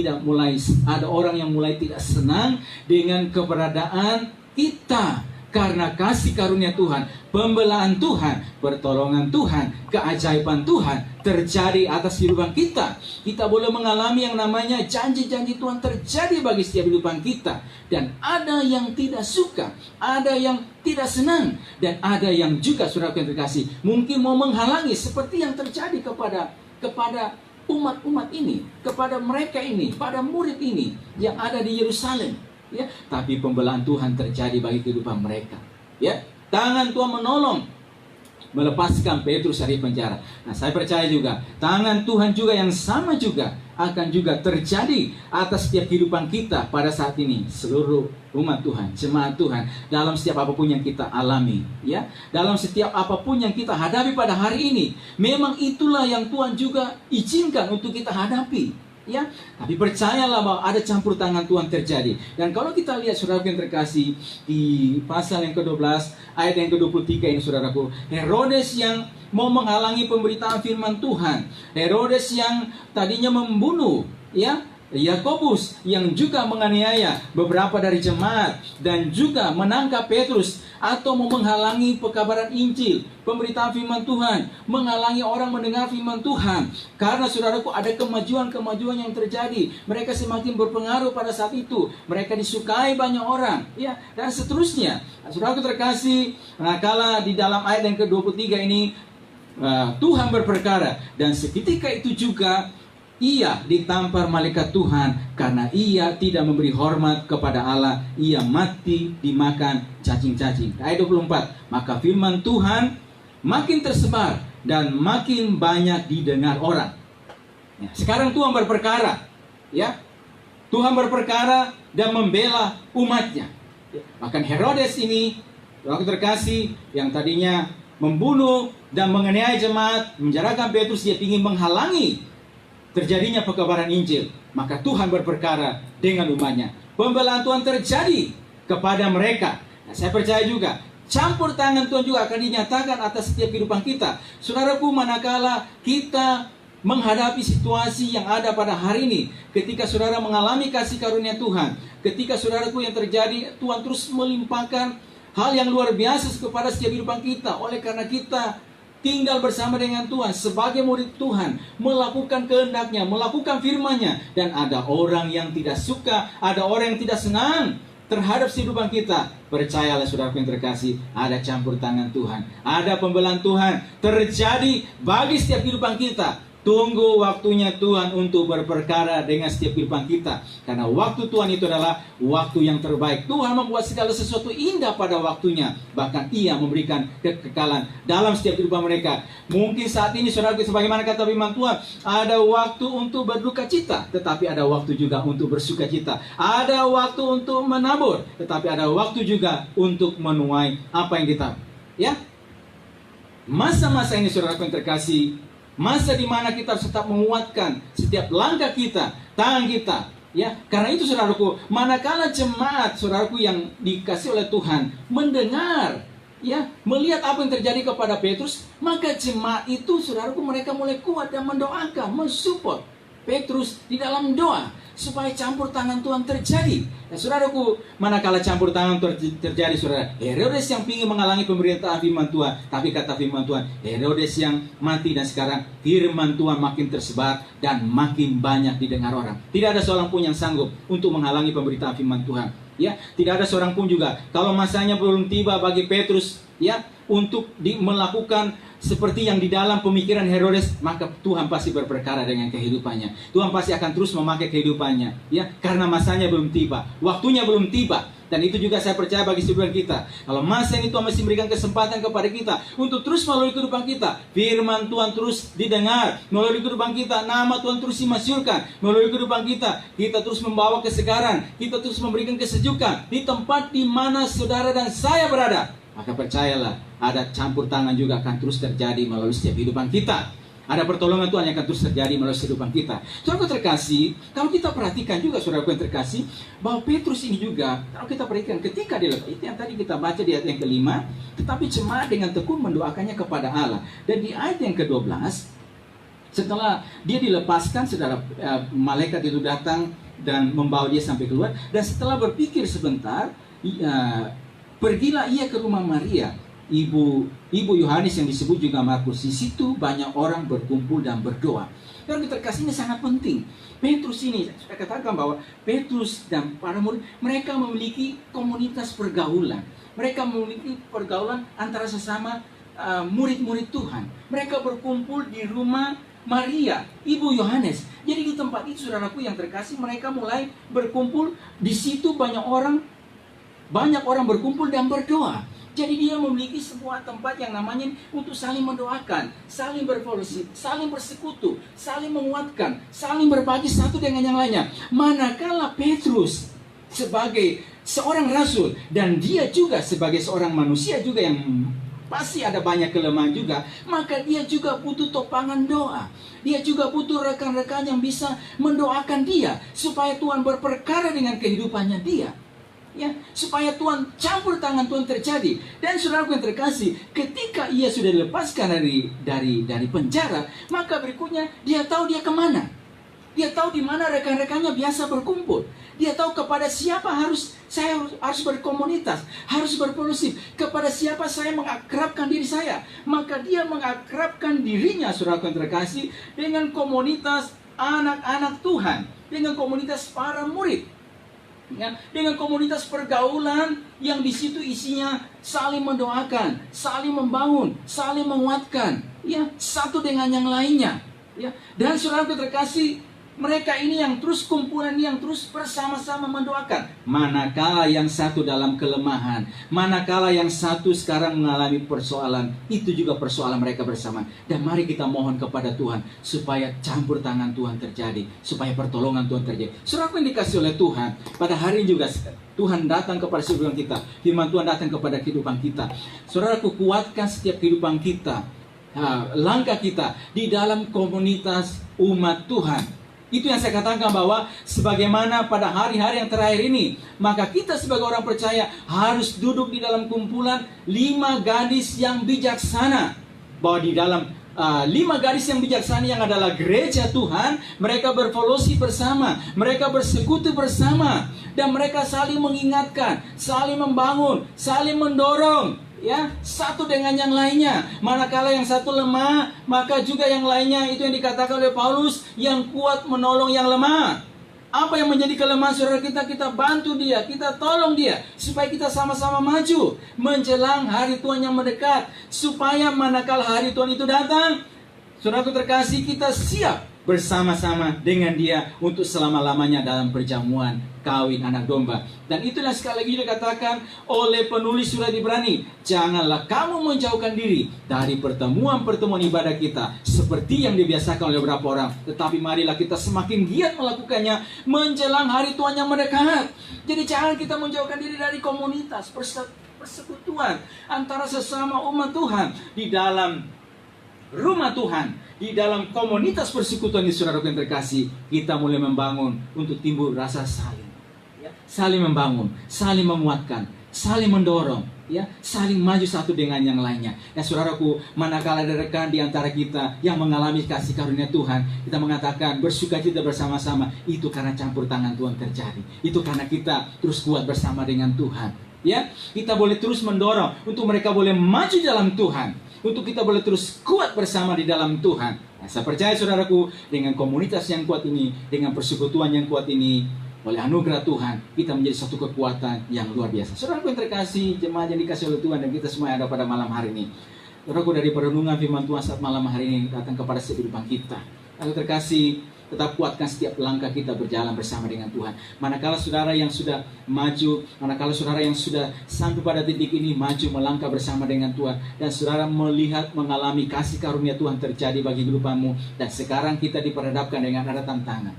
mulai tidak senang dengan keberadaan kita. Karena kasih karunia Tuhan, pembelaan Tuhan, pertolongan Tuhan, keajaiban Tuhan terjadi atas kehidupan kita. Kita boleh mengalami yang namanya janji-janji Tuhan terjadi bagi setiap kehidupan kita. Dan ada yang tidak suka, ada yang tidak senang, dan ada yang juga, saudara yang terkasih, mungkin mau menghalangi seperti yang terjadi kepada umat-umat ini, kepada mereka ini, pada murid ini yang ada di Yerusalem. Ya, tapi pembelaan Tuhan terjadi bagi kehidupan mereka. Ya, tangan Tuhan menolong melepaskan Petrus dari penjara. Nah, saya percaya juga tangan Tuhan juga yang sama juga akan juga terjadi atas setiap kehidupan kita pada saat ini, seluruh umat Tuhan, jemaat Tuhan, dalam setiap apapun yang kita alami, ya, dalam setiap apapun yang kita hadapi pada hari ini. Memang itulah yang Tuhan juga izinkan untuk kita hadapi. Ya, tapi percayalah bahwa ada campur tangan Tuhan terjadi. Dan kalau kita lihat, saudaraku yang terkasih, di pasal yang ke-12 ayat yang ke-23 ini, saudaraku, Herodes yang mau menghalangi pemberitaan firman Tuhan, Herodes yang tadinya membunuh, ya, Yakobus, yang juga menganiaya beberapa dari jemaat dan juga menangkap Petrus, atau mau menghalangi pekabaran Injil, pemberitaan firman Tuhan, menghalangi orang mendengar firman Tuhan. Karena saudaraku, ada kemajuan-kemajuan yang terjadi. Mereka semakin berpengaruh pada saat itu. Mereka disukai banyak orang, ya, dan seterusnya. Saudaraku terkasih, manakala di dalam ayat yang ke-23 ini Tuhan berperkara, dan seketika itu juga ia ditampar malaikat Tuhan karena ia tidak memberi hormat kepada Allah. Ia mati dimakan cacing-cacing. Ayat 24. Maka firman Tuhan makin tersebar dan makin banyak didengar orang. Ya, sekarang Tuhan berperkara, ya. Tuhan berperkara dan membela umatnya. Ya, bahkan Herodes ini, waktu terkasih, yang tadinya membunuh dan menganiaya jemaat, menjarakan Petrus, dia ingin menghalangi terjadinya pekabaran Injil. Maka Tuhan berperkara dengan umatnya. Pembelaan Tuhan terjadi kepada mereka. Nah, saya percaya juga campur tangan Tuhan juga akan dinyatakan atas setiap kehidupan kita. Saudaraku, manakala kita menghadapi situasi yang ada pada hari ini, ketika saudara mengalami kasih karunia Tuhan, ketika saudaraku yang terjadi, Tuhan terus melimpahkan hal yang luar biasa kepada setiap kehidupan kita. Oleh karena kita tinggal bersama dengan Tuhan, sebagai murid Tuhan, melakukan kehendaknya, melakukan firman-Nya. Dan ada orang yang tidak suka, ada orang yang tidak senang terhadap kehidupan kita. Percayalah, saudara yang terkasih, ada campur tangan Tuhan, ada pembelaan Tuhan terjadi bagi setiap kehidupan kita. Tunggu waktunya Tuhan untuk berperkara dengan setiap kehidupan kita. Karena waktu Tuhan itu adalah waktu yang terbaik. Tuhan membuat segala sesuatu indah pada waktunya. Bahkan Ia memberikan kekekalan dalam setiap kehidupan mereka. Mungkin saat ini, saudara, sebagaimana kata firman Tuhan, ada waktu untuk berduka cita, tetapi ada waktu juga untuk bersuka cita. Ada waktu untuk menabur, tetapi ada waktu juga untuk menuai apa yang kita, ya. Masa-masa ini, saudara yang terkasih, masa di mana kita harus tetap menguatkan setiap langkah kita, tangan kita, ya. Karena itu, saudaraku, manakala jemaat, saudaraku yang dikasih oleh Tuhan, mendengar ya, melihat apa yang terjadi kepada Petrus, maka jemaat itu, saudaraku, mereka mulai kuat dan mendoakan, mensupport Petrus di dalam doa supaya campur tangan Tuhan terjadi. Dan saudaraku, manakala campur tangan Tuhan terjadi, saudara, Herodes yang ingin menghalangi pemberitaan firman Tuhan, tapi kata firman Tuhan, Herodes yang mati, dan sekarang firman Tuhan makin tersebar dan makin banyak didengar orang. Tidak ada seorang pun yang sanggup untuk menghalangi pemberitaan firman Tuhan. Ya, tidak ada seorang pun juga. Kalau masanya belum tiba bagi Petrus, ya, untuk melakukan seperti yang di dalam pemikiran Herodes, maka Tuhan pasti berperkara dengan kehidupannya. Tuhan pasti akan terus memakai kehidupannya, ya, karena masanya belum tiba, waktunya belum tiba. Dan itu juga saya percaya bagi sebagian kita. Kalau masa ini Tuhan masih memberikan kesempatan kepada kita untuk terus melalui kehidupan kita, firman Tuhan terus didengar, melalui kehidupan kita, nama Tuhan terus dimasyurkan, melalui kehidupan kita, kita terus membawa kesegaran, kita terus memberikan kesejukan di tempat di mana saudara dan saya berada. Maka percayalah, ada campur tangan juga akan terus terjadi melalui setiap kehidupan kita. Ada pertolongan Tuhan yang akan terus terjadi melalui kehidupan kita. Saudaraku terkasih, kalau kita perhatikan juga, saudaraku yang terkasih, bahwa Petrus ini juga, kalau kita perhatikan ketika dia lepas, itu yang tadi kita baca di ayat yang kelima, tetapi jemaat dengan tekun mendoakannya kepada Allah. Dan di ayat yang ke-12, setelah dia dilepaskan, saudara, malaikat itu datang dan membawa dia sampai keluar. Dan setelah berpikir sebentar, pergilah ia ke rumah Maria, ibu Yohanes yang disebut juga Markus. Di situ banyak orang berkumpul dan berdoa. Yang terkasih, ini sangat penting. Petrus ini, saya katakan bahwa Petrus dan para murid, mereka memiliki komunitas pergaulan. Mereka memiliki pergaulan antara sesama murid-murid Tuhan. Mereka berkumpul di rumah Maria, ibu Yohanes. Jadi di tempat itu, saudaraku yang terkasih, mereka mulai berkumpul. Di situ banyak orang berkumpul dan berdoa. Jadi dia memiliki sebuah tempat yang namanya untuk saling mendoakan, saling berfellowship, saling bersekutu, saling menguatkan, saling berbagi satu dengan yang lainnya. Manakala Petrus sebagai seorang rasul, dan dia juga sebagai seorang manusia juga yang pasti ada banyak kelemahan juga, maka dia juga butuh topangan doa. Dia juga butuh rekan-rekan yang bisa mendoakan dia supaya Tuhan berperkara dengan kehidupannya dia. Ya, supaya Tuhan campur tangan Tuhan terjadi. Dan saudaraku yang terkasih, ketika ia sudah dilepaskan dari penjara, maka berikutnya dia tahu dia kemana. Dia tahu di mana rekan-rekannya biasa berkumpul. Dia tahu kepada siapa saya harus berkomunitas, harus berfellowship, kepada siapa saya mengakrabkan diri saya. Maka dia mengakrabkan dirinya, saudaraku yang terkasih, dengan komunitas anak-anak Tuhan, dengan komunitas para murid. Ya, dengan komunitas pergaulan yang di situ isinya saling mendoakan, saling membangun, saling menguatkan, ya, satu dengan yang lainnya, ya. Dan saudaraku terkasih, mereka ini yang terus kumpulan, yang terus bersama-sama mendoakan. Manakala yang satu dalam kelemahan, manakala yang satu sekarang mengalami persoalan, itu juga persoalan mereka bersama. Dan mari kita mohon kepada Tuhan supaya campur tangan Tuhan terjadi, supaya pertolongan Tuhan terjadi. Saudaraku yang dikasih oleh Tuhan, pada hari ini juga Tuhan datang kepada kehidupan kita, firman Tuhan datang kepada kehidupan kita. Saudaraku, kuatkan setiap kehidupan kita, langkah kita di dalam komunitas umat Tuhan. Itu yang saya katakan, bahwa sebagaimana pada hari-hari yang terakhir ini, maka kita sebagai orang percaya harus duduk di dalam kumpulan 5 gadis yang bijaksana. Bahwa di dalam 5 gadis yang bijaksana yang adalah gereja Tuhan, mereka berfellowship bersama, mereka bersekutu bersama, dan mereka saling mengingatkan, saling membangun, saling mendorong, ya, satu dengan yang lainnya. Manakala yang satu lemah, maka juga yang lainnya, itu yang dikatakan oleh Paulus, yang kuat menolong yang lemah. Apa yang menjadi kelemahan saudara kita, kita bantu dia, kita tolong dia, supaya kita sama-sama maju menjelang hari Tuhan yang mendekat, supaya manakala hari Tuhan itu datang, saudaraku terkasih, kita siap bersama-sama dengan dia untuk selama-lamanya dalam perjamuan kawin anak domba. Dan itulah sekali lagi dikatakan oleh penulis surat Ibrani, janganlah kamu menjauhkan diri dari pertemuan-pertemuan ibadah kita seperti yang dibiasakan oleh beberapa orang, tetapi marilah kita semakin giat melakukannya menjelang hari Tuhan yang mendekat. Jadi jangan kita menjauhkan diri dari komunitas persekutuan antara sesama umat Tuhan di dalam rumah Tuhan, di dalam komunitas persekutuan di saudara yang terkasih. Kita mulai membangun untuk timbul rasa saling membangun, saling menguatkan, saling mendorong, Ya, saling maju satu dengan yang lainnya. Ya saudaraku, manakala ada rekan di antara kita yang mengalami kasih karunia Tuhan, kita mengatakan bersukacita bersama-sama, itu karena campur tangan Tuhan terjadi. Itu karena kita terus kuat bersama dengan Tuhan. Ya, kita boleh terus mendorong untuk mereka boleh maju dalam Tuhan, untuk kita boleh terus kuat bersama di dalam Tuhan. Nah, saya percaya saudaraku, dengan komunitas yang kuat ini, dengan persekutuan yang kuat ini, oleh anugerah Tuhan, kita menjadi satu kekuatan yang luar biasa. Saudaraku yang terkasih, jemaat yang dikasih oleh Tuhan, dan kita semua yang ada pada malam hari ini. Saudaraku, dari perenungan firman Tuhan saat malam hari ini datang kepada setiap kehidupan kita. Lalu terkasih, tetap kuatkan setiap langkah kita berjalan bersama dengan Tuhan. Manakala saudara yang sudah maju, manakala saudara yang sudah sampai pada titik ini maju melangkah bersama dengan Tuhan, dan saudara melihat mengalami kasih karunia Tuhan terjadi bagi kehidupanmu, dan sekarang kita diperhadapkan dengan ada tantangan,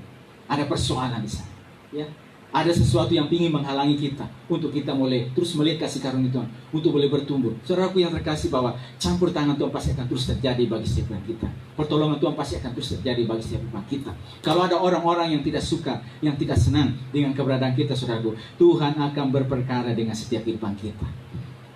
ada persoalan di sana. Ya, ada sesuatu yang ingin menghalangi kita untuk kita mulai terus melihat kasih karunia Tuhan, untuk boleh bertumbuh. Saudaraku yang terkasih, bahwa campur tangan Tuhan pasti akan terus terjadi bagi setiap kita. Pertolongan Tuhan pasti akan terus terjadi bagi setiap kita. Kalau ada orang-orang yang tidak suka, yang tidak senang dengan keberadaan kita, saudaraku, Tuhan akan berperkara dengan setiap kehidupan kita.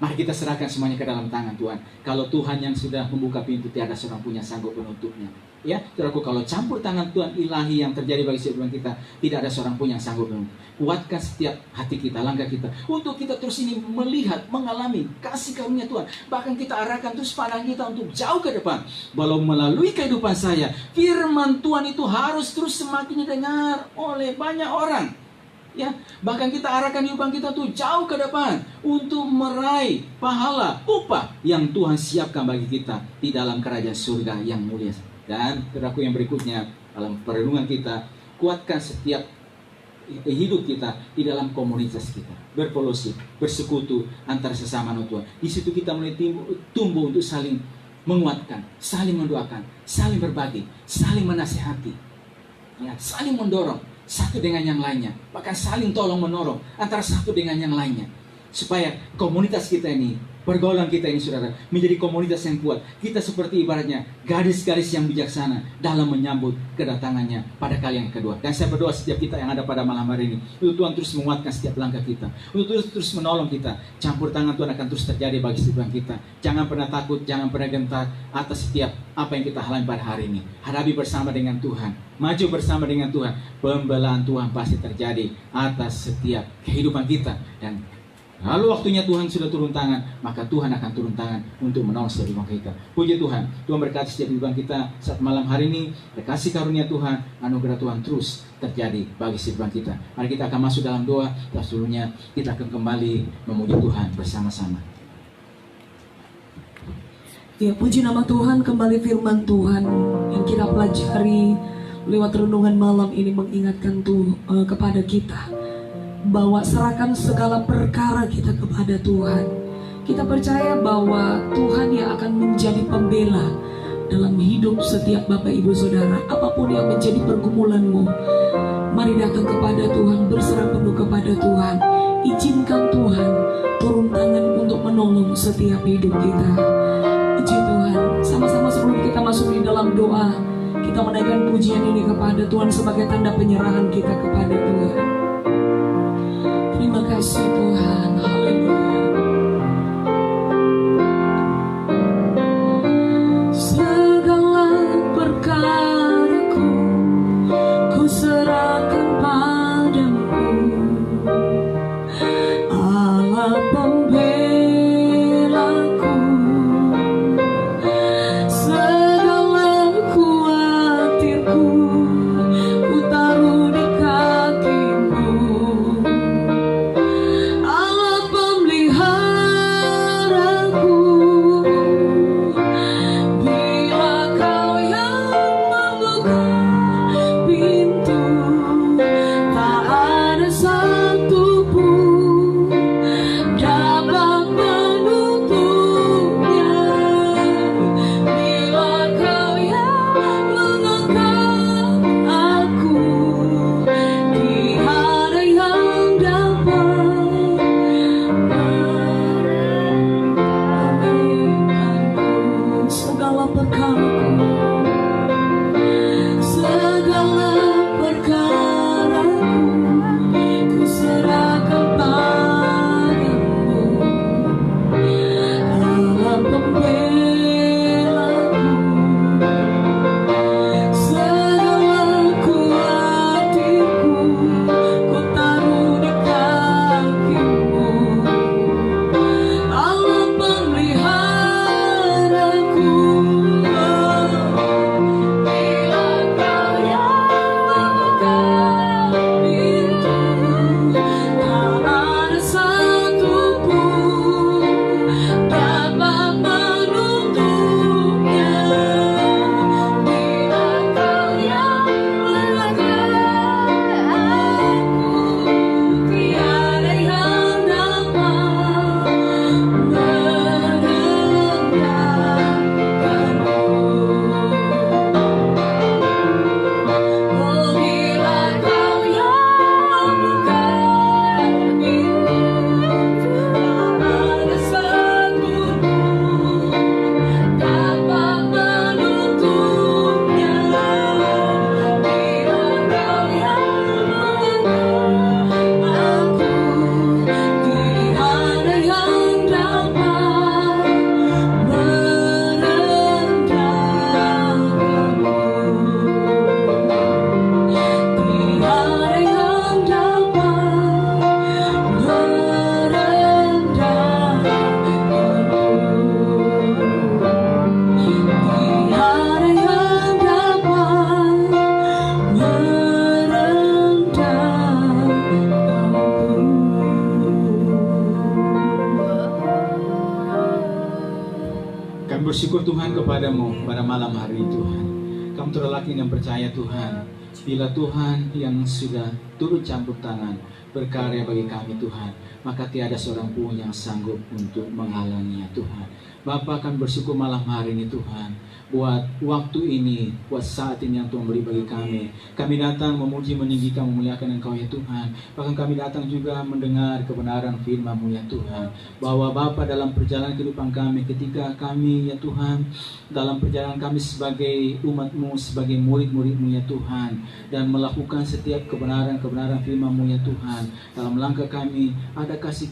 Mari kita serahkan semuanya ke dalam tangan Tuhan. Kalau Tuhan yang sudah membuka pintu, tiada seorang pun yang sanggup menutupnya. Ya, saudaraku, kalau campur tangan Tuhan ilahi yang terjadi bagi setiap kita, tidak ada seorang pun yang sanggup menutup. Kuatkan setiap hati kita, langkah kita, untuk kita terus ini melihat, mengalami kasih karunia Tuhan. Bahkan kita arahkan terus pandang kita untuk jauh ke depan. Walau melalui kehidupan saya, firman Tuhan itu harus terus semakin didengar oleh banyak orang. Ya, bahkan kita arahkan kehidupan kita tuh jauh ke depan untuk meraih pahala, upah yang Tuhan siapkan bagi kita di dalam kerajaan surga yang mulia. Dan saudaraku yang berikutnya, dalam perenungan kita, kuatkan setiap hidup kita di dalam komunitas kita, berfellowship, bersekutu antara sesama Tuhan. Di situ kita mulai tumbuh untuk saling menguatkan, saling mendoakan, saling berbagi, saling menasihati, ya, saling mendorong satu dengan yang lainnya, bahkan saling tolong menolong antara satu dengan yang lainnya, supaya komunitas kita ini, pergaulan kita ini, saudara, menjadi komunitas yang kuat. Kita seperti ibaratnya gadis-gadis yang bijaksana dalam menyambut kedatangannya pada kali yang kedua. Dan saya berdoa setiap kita yang ada pada malam hari ini, untuk Tuhan terus menguatkan setiap langkah kita, untuk terus menolong kita. Campur tangan Tuhan akan terus terjadi bagi setiap kita. Jangan pernah takut, jangan pernah gentar atas setiap apa yang kita alami pada hari ini. Hadapi bersama dengan Tuhan, maju bersama dengan Tuhan. Pembelaan Tuhan pasti terjadi atas setiap kehidupan kita. Dan lalu waktunya Tuhan sudah turun tangan, maka Tuhan akan turun tangan untuk menolong setiap kehidupan kita. Puji Tuhan, Tuhan berkati setiap kehidupan kita saat malam hari ini. Berkasih karunia Tuhan, anugerah Tuhan terus terjadi bagi setiap kehidupan kita. Mari kita akan masuk dalam doa. Sebelumnya kita akan kembali memuji Tuhan bersama-sama. Ya, puji nama Tuhan. Kembali firman Tuhan yang kita pelajari lewat renungan malam ini mengingatkan kepada kita bahwa serahkan segala perkara kita kepada Tuhan. Kita percaya bahwa Tuhan yang akan menjadi pembela dalam hidup setiap Bapak Ibu Saudara. Apapun yang menjadi pergumulanmu, mari datang kepada Tuhan, berserah penuh kepada Tuhan. Izinkan Tuhan turun tangan untuk menolong setiap hidup kita. Puji Tuhan. Sama-sama sebelum kita masuk di dalam doa, kita menaikkan pujian ini kepada Tuhan sebagai tanda penyerahan kita kepada Tuhan. Terima kasih Tuhan, haleluya. Segala perkaraku ku serahkan padamu, Allah pembelaku. Segala kuatirku ku taruh di kakimu, kepadamu pada malam hari ini Tuhan. Kami terlaki dan percaya Tuhan, bila Tuhan yang sudah turut campur tangan berkarya bagi kami Tuhan, maka tiada seorang pun yang sanggup untuk menghalanginya Tuhan. Bapa, kami bersyukur malam hari ini Tuhan, buat waktu ini, buat saat ini yang Tuhan beri bagi kami. Kami datang memuji, meninggikan, memuliakan Engkau ya Tuhan. Bahkan kami datang juga mendengar kebenaran firman-Mu ya Tuhan, bahwa Bapa dalam perjalanan kehidupan kami, ketika kami ya Tuhan, dalam perjalanan kami sebagai umat-Mu, sebagai murid-murid-Mu ya Tuhan, dan melakukan setiap kebenaran-kebenaran firman-Mu ya Tuhan, dalam langkah kami ada kasih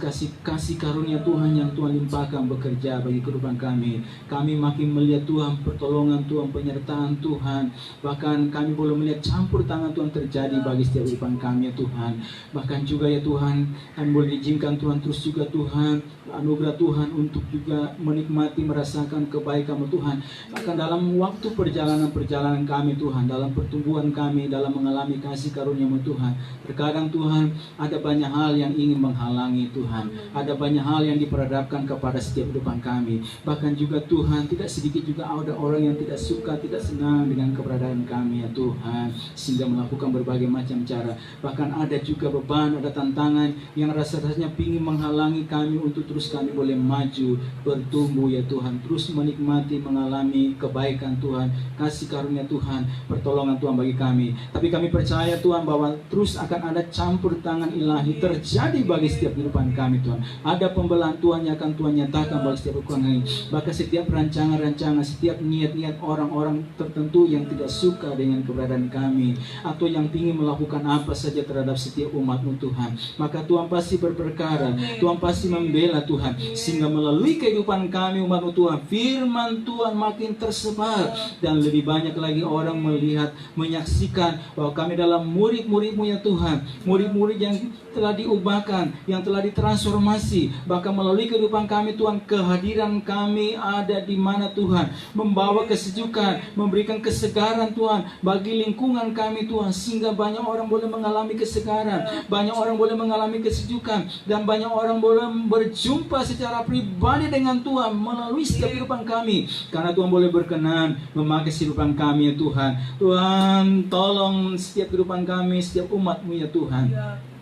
karunia Tuhan yang Tuhan limpahkan bekerja bagi kehidupan kami. Kami makin melihat Tuhan pertolongan Tuhan, penyertaan Tuhan. Bahkan kami boleh melihat campur tangan Tuhan terjadi bagi setiap kehidupan kami ya Tuhan. Bahkan juga ya Tuhan, kami boleh diizinkan Tuhan terus juga Tuhan, anugerah Tuhan untuk juga menikmati, merasakan kebaikan-Mu Tuhan. Bahkan dalam waktu perjalanan kami Tuhan, dalam pertumbuhan kami, dalam mengalami kasih karunia-Mu Tuhan, terkadang Tuhan ada banyak hal yang ingin menghalangi Tuhan, ada banyak hal yang diperhadapkan kepada setiap kehidupan kami. Bahkan juga Tuhan, tidak sedikit juga ada orang yang tidak suka, tidak senang dengan keberadaan kami ya Tuhan, sehingga melakukan berbagai macam cara. Bahkan ada juga beban, ada tantangan yang rasanya ingin menghalangi kami untuk terus kami boleh maju, bertumbuh ya Tuhan, terus menikmati, mengalami kebaikan Tuhan, kasih karunia Tuhan, pertolongan Tuhan bagi kami. Tapi kami percaya Tuhan bahwa terus akan ada campur tangan ilahi terjadi bagi setiap kehidupan kami Tuhan. Ada pembelaan Tuhan yang akan Tuhan nyatakan bagi setiap kehidupan kami. Bahkan setiap rancangan-rancangan, setiap niat-niat orang-orang tertentu yang tidak suka dengan keberadaan kami, atau yang ingin melakukan apa saja terhadap setiap umat-Mu Tuhan, maka Tuhan pasti berperkara, Tuhan pasti membela Tuhan, sehingga melalui kehidupan kami umat-Mu Tuhan, firman Tuhan makin tersebar, dan lebih banyak lagi orang melihat, menyaksikan bahwa kami dalam murid-murid-Mu ya Tuhan, murid-murid yang telah diubahkan, yang telah ditransformasi. Bahkan melalui kehidupan kami Tuhan, kehadiran kami ada di mana Tuhan, membawa kesejukan, memberikan kesegaran Tuhan bagi lingkungan kami Tuhan, sehingga banyak orang boleh mengalami kesegaran, banyak orang boleh mengalami kesejukan, dan banyak orang boleh berjumpa secara pribadi dengan Tuhan melalui setiap kehidupan kami, karena Tuhan boleh berkenan memakai kehidupan kami ya Tuhan. Tuhan, tolong setiap kehidupan kami, setiap umat-Mu ya Tuhan.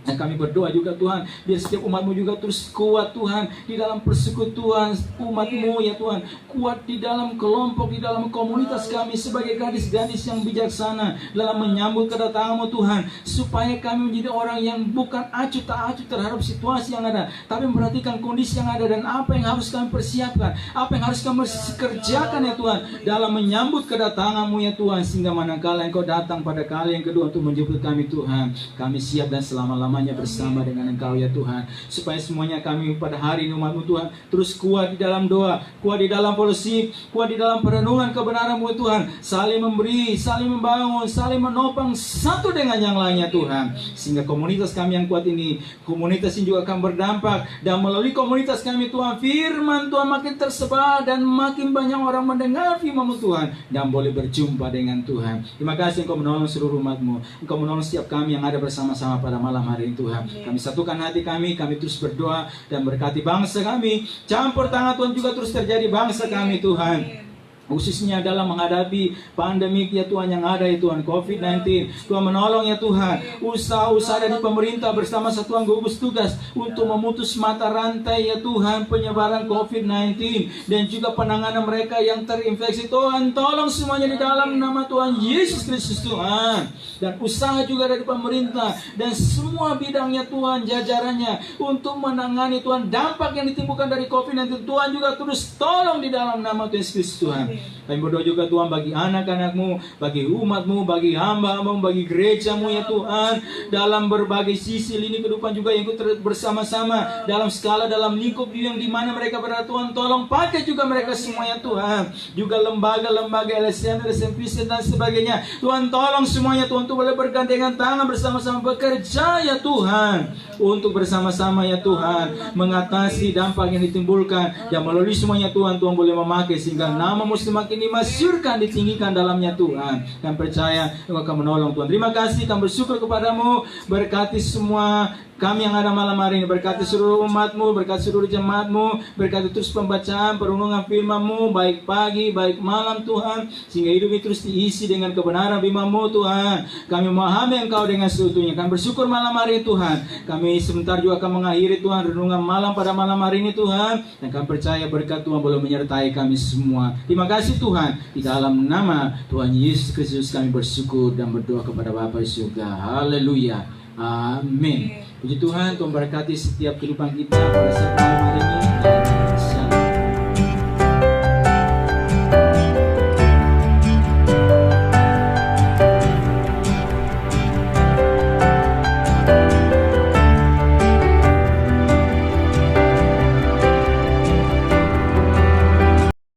Dan kami berdoa juga Tuhan, biar setiap umat-Mu juga terus kuat Tuhan di dalam persekutuan umat-Mu ya Tuhan, kuat di dalam kelompok, di dalam komunitas kami sebagai gadis-gadis yang bijaksana dalam menyambut kedatangan-Mu Tuhan, supaya kami menjadi orang yang bukan acuh tak acuh terhadap situasi yang ada, tapi memperhatikan kondisi yang ada dan apa yang harus kami persiapkan, apa yang harus kami kerjakan ya Tuhan dalam menyambut kedatangan-Mu ya Tuhan, sehingga manakala Engkau datang pada kali yang kedua untuk menjemput kami Tuhan, kami siap dan selama-lamanya bersama dengan Engkau ya Tuhan, supaya semuanya kami pada hari ini umat-Mu Tuhan terus kuat di dalam doa, kuat di dalam fellowship, kuat di dalam perenungan kebenaran-Mu Tuhan, saling memberi, saling membangun, saling menopang satu dengan yang lainnya Tuhan, sehingga komunitas kami yang kuat ini, komunitas ini juga akan berdampak, dan melalui komunitas kami Tuhan, firman Tuhan makin tersebar dan makin banyak orang mendengar firman-Mu Tuhan dan boleh berjumpa dengan Tuhan. Terima kasih Engkau menolong seluruh umat-Mu, Engkau menolong setiap kami yang ada bersama-sama pada malam hari Tuhan. Kami satukan hati kami terus berdoa dan berkati bangsa kami. Campur tangan Tuhan juga terus terjadi bangsa kami Tuhan, khususnya dalam menghadapi pandemik ya Tuhan yang ada ya Tuhan, COVID-19. Tuhan menolong ya Tuhan usaha-usaha dari pemerintah bersama satuan gugus tugas untuk memutus mata rantai ya Tuhan penyebaran COVID-19 dan juga penanganan mereka yang terinfeksi. Tuhan tolong semuanya di dalam nama Tuhan Yesus Kristus Tuhan. Dan usaha juga dari pemerintah dan semua bidangnya Tuhan, jajarannya untuk menangani Tuhan dampak yang ditimbulkan dari COVID-19. Tuhan juga terus tolong di dalam nama Tuhan Yesus Kristus Tuhan. Kami berdoa juga Tuhan bagi anak-anak-Mu, bagi umat-Mu, bagi hamba-Mu, bagi gereja-Mu ya Tuhan, dalam berbagai sisi lini kehidupan juga yang ikut bersama-sama dalam skala, dalam lingkup yang di mana mereka berada. Tuhan tolong pakai juga mereka semua ya Tuhan, juga lembaga-lembaga LSM, LSMPC dan sebagainya. Tuhan tolong semuanya Tuhan untuk boleh bergandengan tangan bersama-sama bekerja ya Tuhan, untuk bersama-sama ya Tuhan mengatasi dampak yang ditimbulkan, dan melalui semuanya Tuhan boleh memakai sehingga nama-Mu semakin dimasyurkan, ditinggikan dalamnya Tuhan. Kami percaya Engkau akan menolong Tuhan. Terima kasih, kami bersyukur kepada-Mu, berkati semua kami yang ada malam hari ini. Berkati seluruh umat-Mu, berkati seluruh jemaat-Mu, berkati terus pembacaan, perenungan firman-Mu, baik pagi, baik malam Tuhan, sehingga hidup itu terus diisi dengan kebenaran firman-Mu Tuhan. Kami memahami Engkau dengan seutuhnya. Kami bersyukur malam hari ini Tuhan. Kami sebentar juga akan mengakhiri Tuhan renungan malam pada malam hari ini Tuhan. Dan kami percaya berkat Tuhan boleh menyertai kami semua. Terima kasih Tuhan. Di dalam nama Tuhan Yesus Kristus kami bersyukur dan berdoa kepada Bapa di surga. Haleluya. Amin. Puji Tuhan, Tuhan berkati setiap kehidupan kita pada saat malam hari ini.